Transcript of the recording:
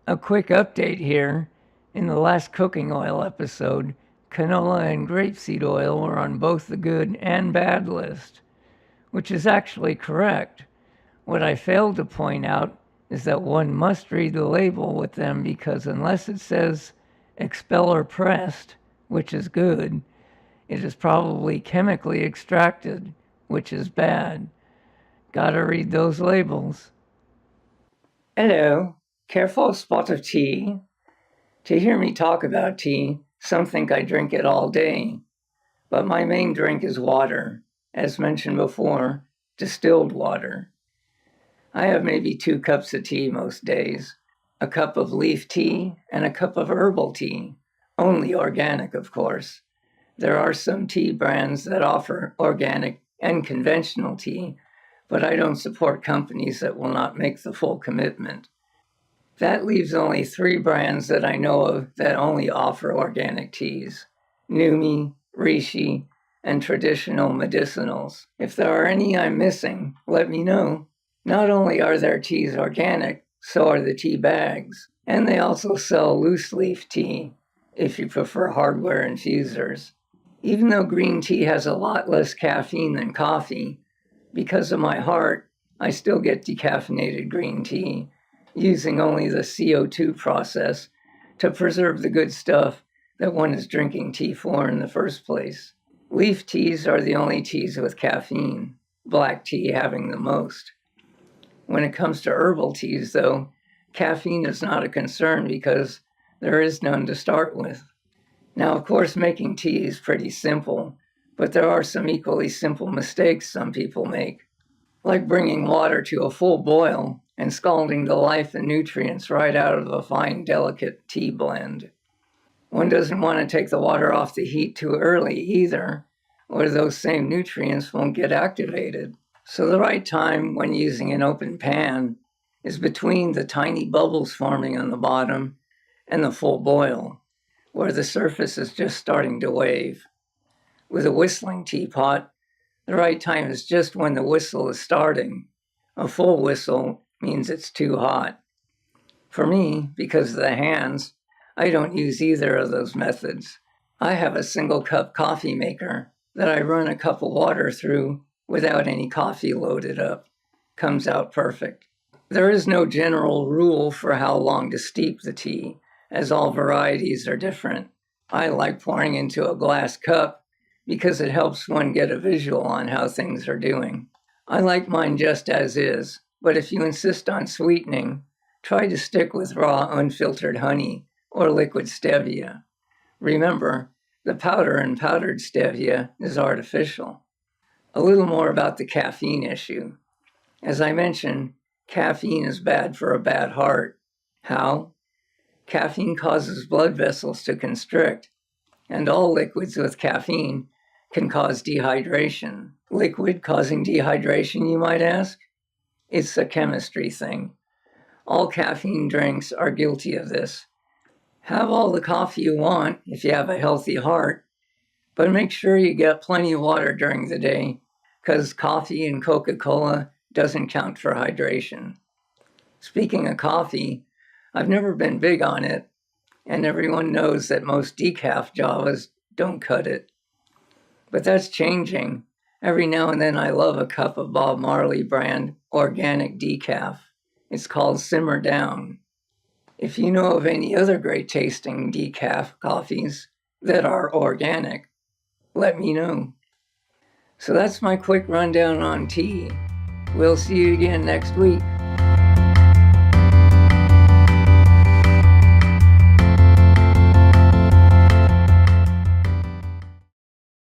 A quick update here. In the last cooking oil episode, canola and grapeseed oil were on both the good and bad list, which is actually correct. What I failed to point out is that one must read the label with them because unless it says expeller pressed, which is good, it is probably chemically extracted, which is bad. Gotta read those labels. Hello, careful spot of tea. To hear me talk about tea, some think I drink it all day. But my main drink is water, as mentioned before, distilled water. I have maybe 2 cups of tea most days, a cup of leaf tea and a cup of herbal tea, only organic, of course. There are some tea brands that offer organic and conventional tea, but I don't support companies that will not make the full commitment. That leaves only 3 brands that I know of that only offer organic teas: Numi, Rishi, and traditional medicinals. If there are any I'm missing, let me know. Not only are their teas organic, so are the tea bags, and they also sell loose leaf tea, if you prefer hardware infusers. Even though green tea has a lot less caffeine than coffee, because of my heart, I still get decaffeinated green tea, using only the CO2 process to preserve the good stuff that one is drinking tea for in the first place. Leaf teas are the only teas with caffeine, black tea having the most. When it comes to herbal teas, though, caffeine is not a concern because there is none to start with. Now, of course, making tea is pretty simple, but there are some equally simple mistakes some people make, like bringing water to a full boil and scalding the life and nutrients right out of a fine, delicate tea blend. One doesn't want to take the water off the heat too early either, or those same nutrients won't get activated. So the right time when using an open pan is between the tiny bubbles forming on the bottom and the full boil, where the surface is just starting to wave. With a whistling teapot, the right time is just when the whistle is starting. A full whistle means it's too hot. For me, because of the hands, I don't use either of those methods. I have a single cup coffee maker that I run a cup of water through without any coffee loaded up. Comes out perfect. There is no general rule for how long to steep the tea, as all varieties are different. I like pouring into a glass cup because it helps one get a visual on how things are doing. I like mine just as is, but if you insist on sweetening, try to stick with raw unfiltered honey or liquid stevia. Remember, the powder in powdered stevia is artificial. A little more about the caffeine issue. As I mentioned, caffeine is bad for a bad heart. How? Caffeine causes blood vessels to constrict, and all liquids with caffeine can cause dehydration. Liquid causing dehydration, you might ask? It's a chemistry thing. All caffeine drinks are guilty of this. Have all the coffee you want if you have a healthy heart, but make sure you get plenty of water during the day, because coffee and Coca-Cola doesn't count for hydration. Speaking of coffee, I've never been big on it, and everyone knows that most decaf Javas don't cut it. But that's changing. Every now and then I love a cup of Bob Marley brand organic decaf. It's called Simmer Down. If you know of any other great tasting decaf coffees that are organic, let me know. So that's my quick rundown on tea. We'll see you again next week.